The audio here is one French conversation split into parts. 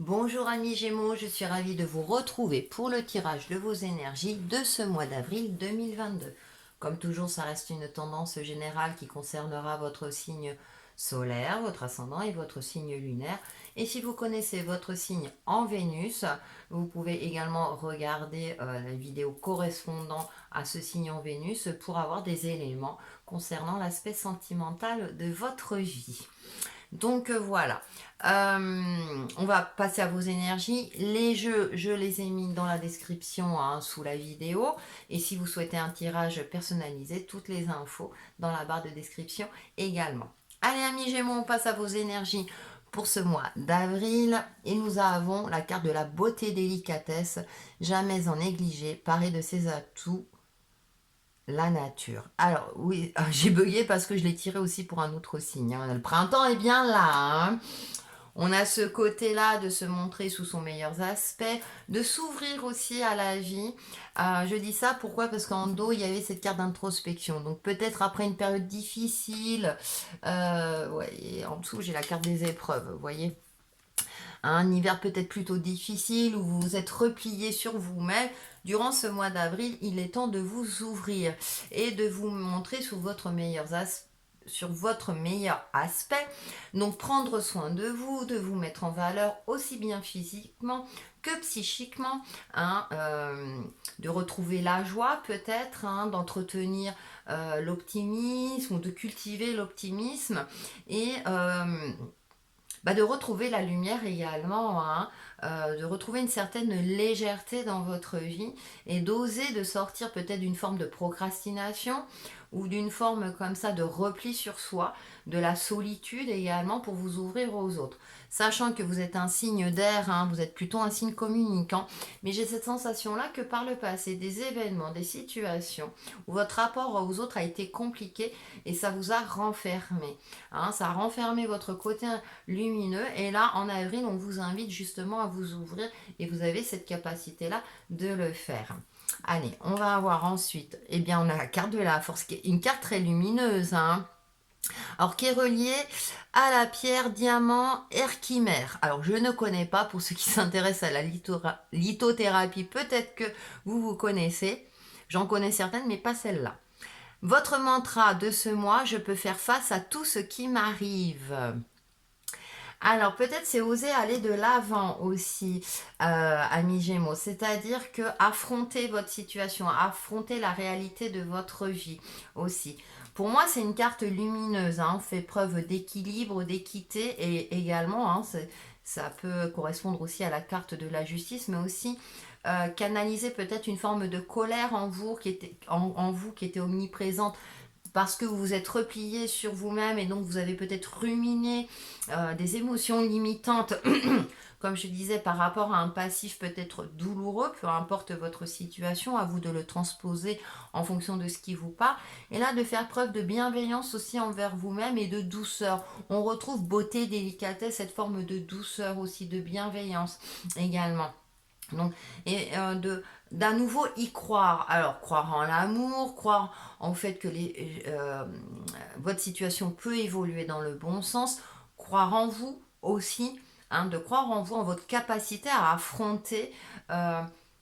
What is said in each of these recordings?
Bonjour amis Gémeaux, je suis ravie de vous retrouver pour le tirage de vos énergies de ce mois d'avril 2022. Comme toujours, ça reste une tendance générale qui concernera votre signe solaire, votre ascendant et votre signe lunaire. Et si vous connaissez votre signe en Vénus, vous pouvez également regarder la vidéo correspondant à ce signe en Vénus pour avoir des éléments concernant l'aspect sentimental de votre vie. Donc voilà. On va passer à vos énergies. Les jeux, je les ai mis dans la description sous la vidéo. Et si vous souhaitez un tirage personnalisé, toutes les infos dans la barre de description également. Allez amis Gémeaux, on passe à vos énergies pour ce mois d'avril. Et nous avons la carte de la beauté délicatesse, jamais en négligé, parée de ses atouts la nature. Alors oui, j'ai bugué parce que je l'ai tiré aussi pour un autre signe. Le printemps est bien là. On a ce côté-là de se montrer sous son meilleur aspect, de s'ouvrir aussi à la vie. Je dis ça pourquoi? Parce qu'en dos, il y avait cette carte d'introspection. Donc peut-être après une période difficile, ouais, et en dessous, j'ai la carte des épreuves, vous voyez, un hiver peut-être plutôt difficile où vous vous êtes replié sur vous-même. Durant ce mois d'avril, il est temps de vous ouvrir et de vous montrer sur votre meilleur aspect. Donc prendre soin de vous, de vous mettre en valeur aussi bien physiquement que psychiquement, de retrouver la joie peut-être, d'entretenir l'optimisme ou de cultiver l'optimisme et de retrouver la lumière également, de retrouver une certaine légèreté dans votre vie et d'oser de sortir peut-être d'une forme de procrastination ou d'une forme comme ça de repli sur soi, de la solitude également pour vous ouvrir aux autres. Sachant que vous êtes un signe d'air, vous êtes plutôt un signe communicant, mais j'ai cette sensation-là que par le passé, des événements, des situations où votre rapport aux autres a été compliqué et ça vous a renfermé. Ça a renfermé votre côté lumineux. Et là, en avril, on vous invite justement à vous ouvrir et vous avez cette capacité-là de le faire. Allez, on va avoir ensuite, on a la carte de la force, qui est une carte très lumineuse, alors qui est reliée à la pierre diamant Herkimer. Alors je ne connais pas, pour ceux qui s'intéressent à la lithothérapie, peut-être que vous connaissez. J'en connais certaines, mais pas celle-là. Votre mantra de ce mois: je peux faire face à tout ce qui m'arrive. Alors peut-être c'est oser aller de l'avant aussi, amis Gémeaux. C'est-à-dire que affronter votre situation, affronter la réalité de votre vie aussi. Pour moi, c'est une carte lumineuse. On fait preuve d'équilibre, d'équité et également, ça peut correspondre aussi à la carte de la justice, mais aussi canaliser peut-être une forme de colère en vous en vous qui était omniprésente parce que vous vous êtes replié sur vous-même et donc vous avez peut-être ruminé des émotions limitantes, comme je disais, par rapport à un passif peut-être douloureux, peu importe votre situation, à vous de le transposer en fonction de ce qui vous parle. Et là, de faire preuve de bienveillance aussi envers vous-même et de douceur. On retrouve beauté, délicatesse, cette forme de douceur aussi, de bienveillance également. Donc, et d'à nouveau y croire. Alors, croire en l'amour, croire en fait que votre situation peut évoluer dans le bon sens, croire en vous aussi, de croire en vous, en votre capacité à affronter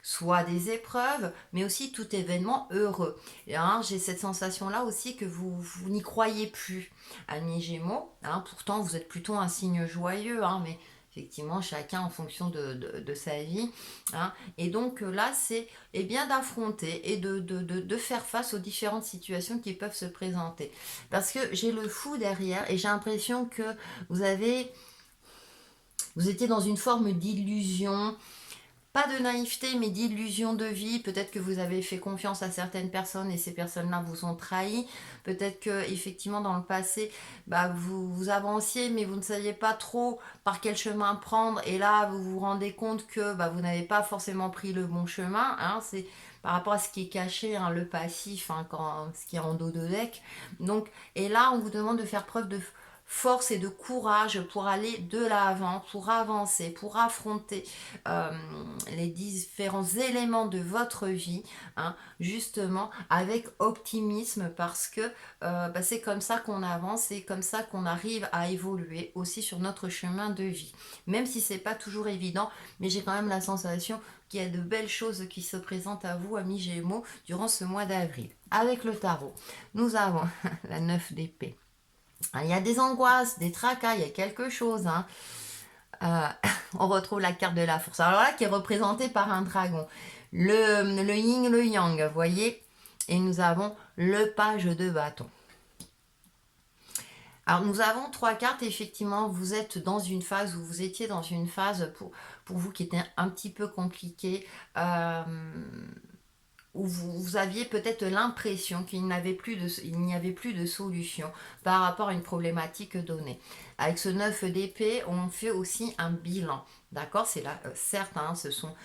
soit des épreuves, mais aussi tout événement heureux. Et, j'ai cette sensation-là aussi que vous n'y croyez plus, amis Gémeaux. Pourtant, vous êtes plutôt un signe joyeux, mais effectivement chacun en fonction de sa vie, et donc là c'est bien d'affronter et de faire face aux différentes situations qui peuvent se présenter, parce que j'ai le fou derrière et j'ai l'impression que vous étiez dans une forme d'illusion, pas de naïveté, mais d'illusion de vie. Peut-être que vous avez fait confiance à certaines personnes et ces personnes-là vous ont trahi. Peut-être que effectivement dans le passé, vous avanciez, mais vous ne saviez pas trop par quel chemin prendre. Et là, vous vous rendez compte que vous n'avez pas forcément pris le bon chemin. C'est par rapport à ce qui est caché, le passif, ce qui est en dos de deck. Donc, et là, on vous demande de faire preuve de force et de courage pour aller de l'avant, pour avancer, pour affronter les différents éléments de votre vie, hein, justement avec optimisme, parce que c'est comme ça qu'on avance, c'est comme ça qu'on arrive à évoluer aussi sur notre chemin de vie. Même si c'est pas toujours évident, mais j'ai quand même la sensation qu'il y a de belles choses qui se présentent à vous, amis Gémeaux, durant ce mois d'avril. Avec le tarot, nous avons la 9 d'épée. Il y a des angoisses, des tracas, il y a quelque chose. Hein. On retrouve la carte de la force. Alors là, qui est représentée par un dragon. Le yin, le yang, vous voyez. Et nous avons le page de bâton. Alors nous avons 3 cartes, effectivement, vous êtes dans une phase, où vous étiez dans une phase pour vous qui était un petit peu compliquée, où vous aviez peut-être l'impression qu'il n'y avait plus de solution par rapport à une problématique donnée. Avec ce 9 d'épée, on fait aussi un bilan. D'accord, c'est là, certes, hein, ce sont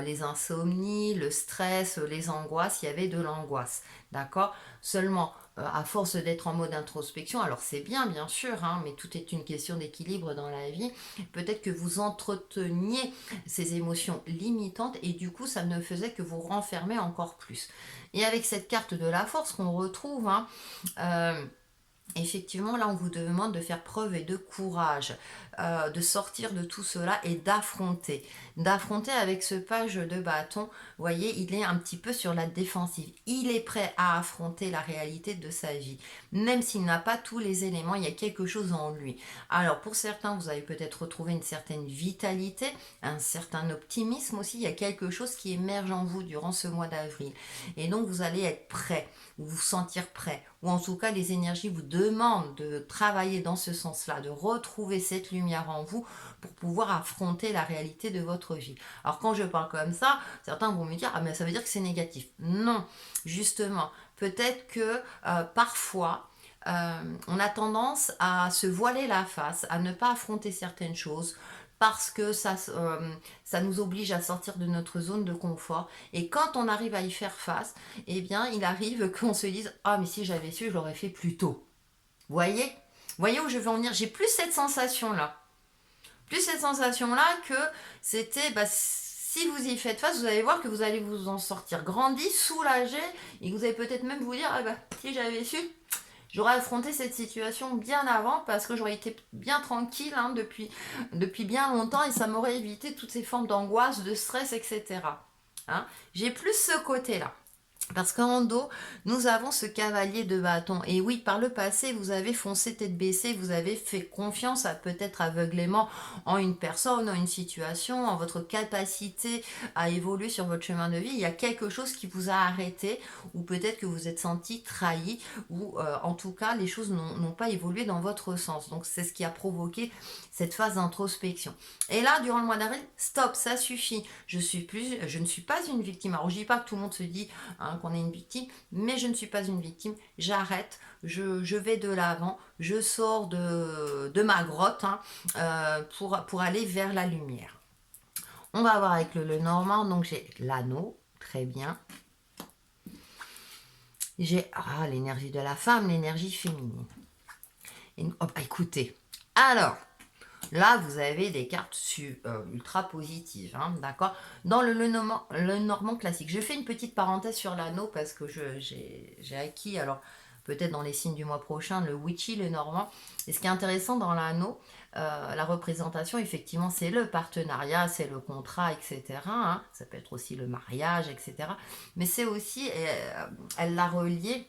les insomnies, le stress, les angoisses, il y avait de l'angoisse. D'accord, seulement à force d'être en mode introspection, alors c'est bien sûr, hein, mais tout est une question d'équilibre dans la vie. Peut-être que vous entreteniez ces émotions limitantes et du coup, ça ne faisait que vous renfermer encore plus. Et avec cette carte de la force qu'on retrouve, hein, effectivement, là, on vous demande de faire preuve et de courage, de sortir de tout cela et d'affronter. D'affronter avec ce page de bâton, vous voyez, il est un petit peu sur la défensive. Il est prêt à affronter la réalité de sa vie. Même s'il n'a pas tous les éléments, il y a quelque chose en lui. Alors, pour certains, vous avez peut-être retrouvé une certaine vitalité, un certain optimisme aussi. Il y a quelque chose qui émerge en vous durant ce mois d'avril. Et donc, vous allez être prêt, vous sentir prêt, ou en tout cas les énergies vous demandent de travailler dans ce sens-là, de retrouver cette lumière en vous pour pouvoir affronter la réalité de votre vie. Alors quand je parle comme ça, certains vont me dire ah mais ça veut dire que c'est négatif. Non, justement, peut-être que parfois on a tendance à se voiler la face, à ne pas affronter certaines choses parce que ça nous oblige à sortir de notre zone de confort. Et quand on arrive à y faire face, eh bien, il arrive qu'on se dise « Ah, mais si j'avais su, je l'aurais fait plus tôt. » Vous voyez où je veux en venir? J'ai plus cette sensation-là. Plus cette sensation-là que c'était... si vous y faites face, vous allez voir que vous allez vous en sortir grandi, soulagé, et que vous allez peut-être même vous dire « Ah si j'avais su, j'aurais affronté cette situation bien avant parce que j'aurais été bien tranquille, hein, depuis bien longtemps, et ça m'aurait évité toutes ces formes d'angoisse, de stress, etc. » Hein. J'ai plus ce côté-là. Parce qu'en dos, nous avons ce cavalier de bâton. Et oui, par le passé, vous avez foncé tête baissée, vous avez fait confiance, peut-être aveuglément, en une personne, en une situation, en votre capacité à évoluer sur votre chemin de vie. Il y a quelque chose qui vous a arrêté, ou peut-être que vous êtes senti trahi, ou en tout cas, les choses n'ont pas évolué dans votre sens. Donc, c'est ce qui a provoqué cette phase d'introspection. Et là, durant le mois d'avril, stop, ça suffit. Je ne suis pas une victime. Alors, je dis pas que tout le monde se dit... Hein, qu'on est une victime, mais je ne suis pas une victime, j'arrête, je vais de l'avant, je sors de ma grotte, hein, pour aller vers la lumière. On va voir avec le normand, donc j'ai l'anneau, très bien. J'ai l'énergie de la femme, l'énergie féminine. Et, écoutez, alors, là, vous avez des cartes ultra positives, hein, d'accord. Dans le normand classique, je fais une petite parenthèse sur l'anneau parce que j'ai acquis, alors peut-être dans les signes du mois prochain, le witchy, le normand. Et ce qui est intéressant dans l'anneau, la représentation, effectivement, c'est le partenariat, c'est le contrat, etc. Hein, ça peut être aussi le mariage, etc. Mais c'est aussi, elle l'a relié...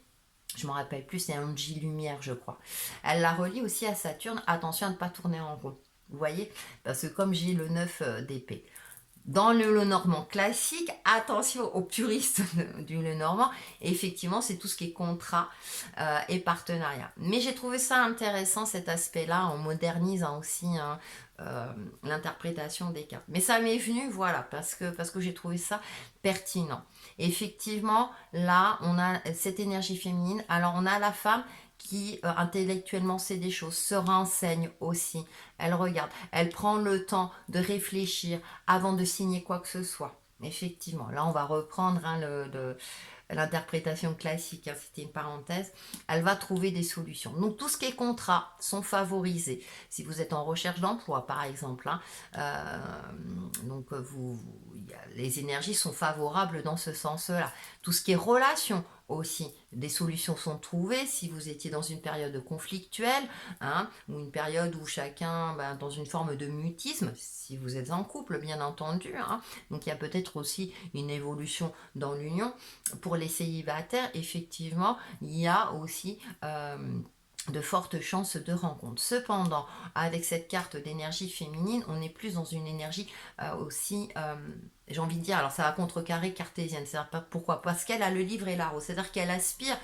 Je ne me rappelle plus, c'est Angie Lumière, je crois. Elle la relie aussi à Saturne. Attention à ne pas tourner en rond. Vous voyez? Parce que comme j'ai le 9 d'épée. Dans le normand classique, attention aux puristes du Lenormand, effectivement, c'est tout ce qui est contrat et partenariat. Mais j'ai trouvé ça intéressant, cet aspect-là, on modernise aussi l'interprétation des cartes. Mais ça m'est venu, voilà, parce que j'ai trouvé ça pertinent. Effectivement, là, on a cette énergie féminine. Alors, on a la femme qui intellectuellement sait des choses, se renseigne aussi, elle regarde, elle prend le temps de réfléchir avant de signer quoi que ce soit. Effectivement, là on va reprendre l'interprétation classique, hein, c'était une parenthèse, elle va trouver des solutions. Donc tout ce qui est contrat sont favorisés. Si vous êtes en recherche d'emploi, par exemple, hein, donc les énergies sont favorables dans ce sens-là. Tout ce qui est relation aussi, des solutions sont trouvées si vous étiez dans une période conflictuelle, hein, ou une période où chacun, dans une forme de mutisme, si vous êtes en couple bien entendu, hein, donc il y a peut-être aussi une évolution dans l'union. Pour les célibataires, effectivement, il y a aussi de fortes chances de rencontre. Cependant, avec cette carte d'énergie féminine, on est plus dans une énergie aussi, j'ai envie de dire, alors ça va contrecarrer cartésienne. Pourquoi? Parce qu'elle a le livre et la rose. C'est-à-dire qu'elle aspire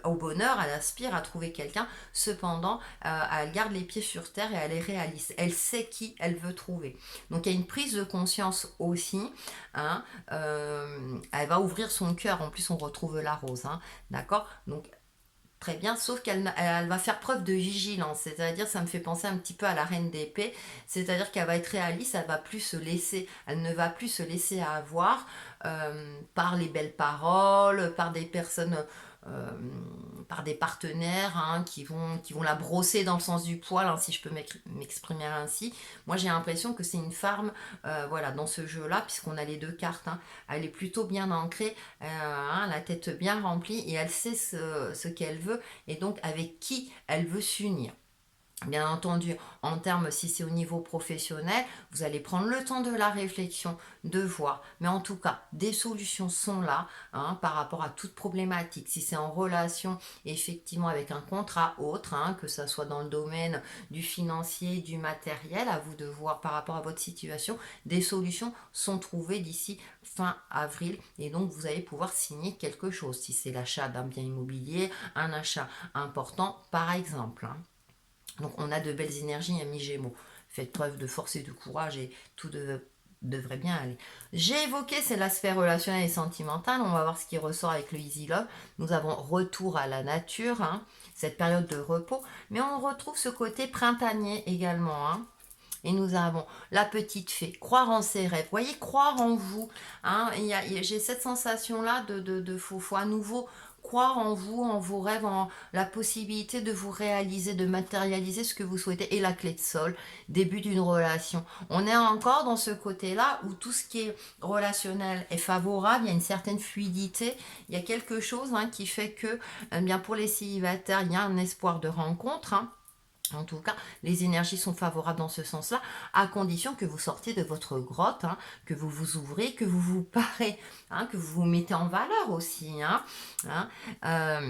au bonheur, elle aspire à trouver quelqu'un. Cependant, elle garde les pieds sur terre et elle est réaliste. Elle sait qui elle veut trouver. Donc il y a une prise de conscience aussi. Hein, elle va ouvrir son cœur. En plus, on retrouve la rose. Hein, d'accord? Donc très bien, sauf qu'elle va faire preuve de vigilance, c'est-à-dire ça me fait penser un petit peu à la reine d'épée, c'est-à-dire qu'elle va être réaliste, elle ne va plus se laisser avoir par les belles paroles, par des personnes, euh, par des partenaires hein, qui vont la brosser dans le sens du poil, hein, si je peux m'exprimer ainsi. Moi j'ai l'impression que c'est une femme, voilà, dans ce jeu-là, puisqu'on a les deux cartes, hein, elle est plutôt bien ancrée, hein, la tête bien remplie et elle sait ce qu'elle veut et donc avec qui elle veut s'unir. Bien entendu, en termes, si c'est au niveau professionnel, vous allez prendre le temps de la réflexion, de voir. Mais en tout cas, des solutions sont là hein, par rapport à toute problématique. Si c'est en relation, effectivement, avec un contrat autre, hein, que ce soit dans le domaine du financier, du matériel, à vous de voir par rapport à votre situation, des solutions sont trouvées d'ici fin avril. Et donc, vous allez pouvoir signer quelque chose. Si c'est l'achat d'un bien immobilier, un achat important, par exemple. Hein. Donc on a de belles énergies, amis Gémeaux. Faites preuve de force et de courage et tout devrait bien aller. J'ai évoqué, c'est l'aspect relationnel et sentimental. On va voir ce qui ressort avec le Easy Love. Nous avons retour à la nature, hein, cette période de repos. Mais on retrouve ce côté printanier également. Hein. Et nous avons la petite fée, croire en ses rêves. Vous voyez, croire en vous. Hein, j'ai cette sensation-là faut à nouveau croire en vous, en vos rêves, en la possibilité de vous réaliser, de matérialiser ce que vous souhaitez. Et la clé de sol, début d'une relation. On est encore dans ce côté-là où tout ce qui est relationnel est favorable, il y a une certaine fluidité, il y a quelque chose hein, qui fait que, eh bien pour les célibataires, il y a un espoir de rencontre. Hein. En tout cas, les énergies sont favorables dans ce sens-là, à condition que vous sortiez de votre grotte, hein, que vous vous ouvrez, que vous vous parez, hein, que vous vous mettez en valeur aussi. Hein, hein,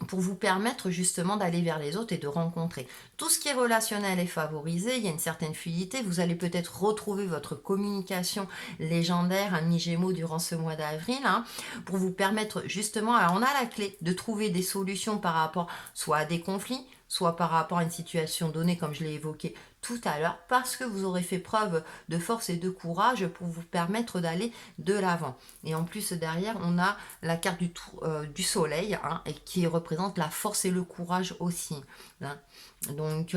pour vous permettre justement d'aller vers les autres et de rencontrer. Tout ce qui est relationnel est favorisé, il y a une certaine fluidité, vous allez peut-être retrouver votre communication légendaire, ami Gémeaux, durant ce mois d'avril, hein, pour vous permettre justement, alors on a la clé de trouver des solutions par rapport soit à des conflits, soit par rapport à une situation donnée, comme je l'ai évoqué tout à l'heure, parce que vous aurez fait preuve de force et de courage pour vous permettre d'aller de l'avant. Et en plus, derrière, on a la carte du soleil, hein, et qui représente la force et le courage aussi. Hein. Donc,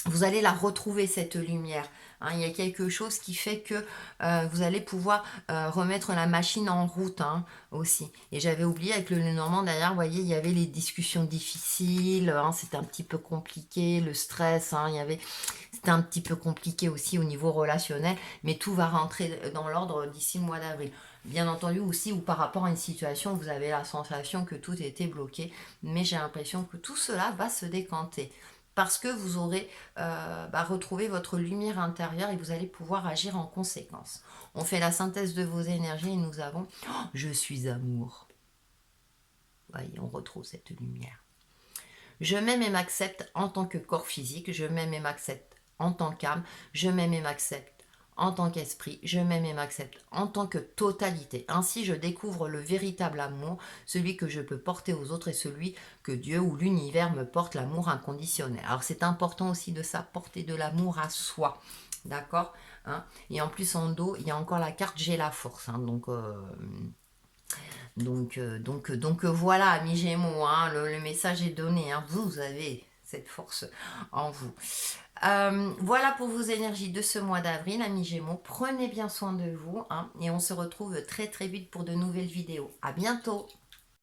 vous allez la retrouver, cette lumière. Hein, il y a quelque chose qui fait que vous allez pouvoir remettre la machine en route hein, aussi. Et j'avais oublié avec le Lenormand derrière, vous voyez, il y avait les discussions difficiles, hein, c'était un petit peu compliqué, le stress, hein, c'était un petit peu compliqué aussi au niveau relationnel, mais tout va rentrer dans l'ordre d'ici le mois d'avril. Bien entendu aussi, ou par rapport à une situation, vous avez la sensation que tout était bloqué, mais j'ai l'impression que tout cela va se décanter parce que vous aurez retrouvé votre lumière intérieure et vous allez pouvoir agir en conséquence. On fait la synthèse de vos énergies et nous avons je suis amour. Voyez, on retrouve cette lumière. Je m'aime et m'accepte en tant que corps physique, je m'aime et m'accepte en tant qu'âme, je m'aime et m'accepte en tant qu'esprit, je m'aime et m'accepte en tant que totalité. Ainsi, je découvre le véritable amour, celui que je peux porter aux autres et celui que Dieu ou l'univers me porte, l'amour inconditionnel. Alors, c'est important aussi de s'apporter de l'amour à soi. D'accord hein. Et en plus, en dos, il y a encore la carte J'ai la force. Hein, donc voilà, amis Gémeaux, hein, le message est donné. Hein, vous avez cette force en vous. Voilà pour vos énergies de ce mois d'avril, amis Gémeaux. Prenez bien soin de vous, hein, et on se retrouve très très vite pour de nouvelles vidéos. À bientôt!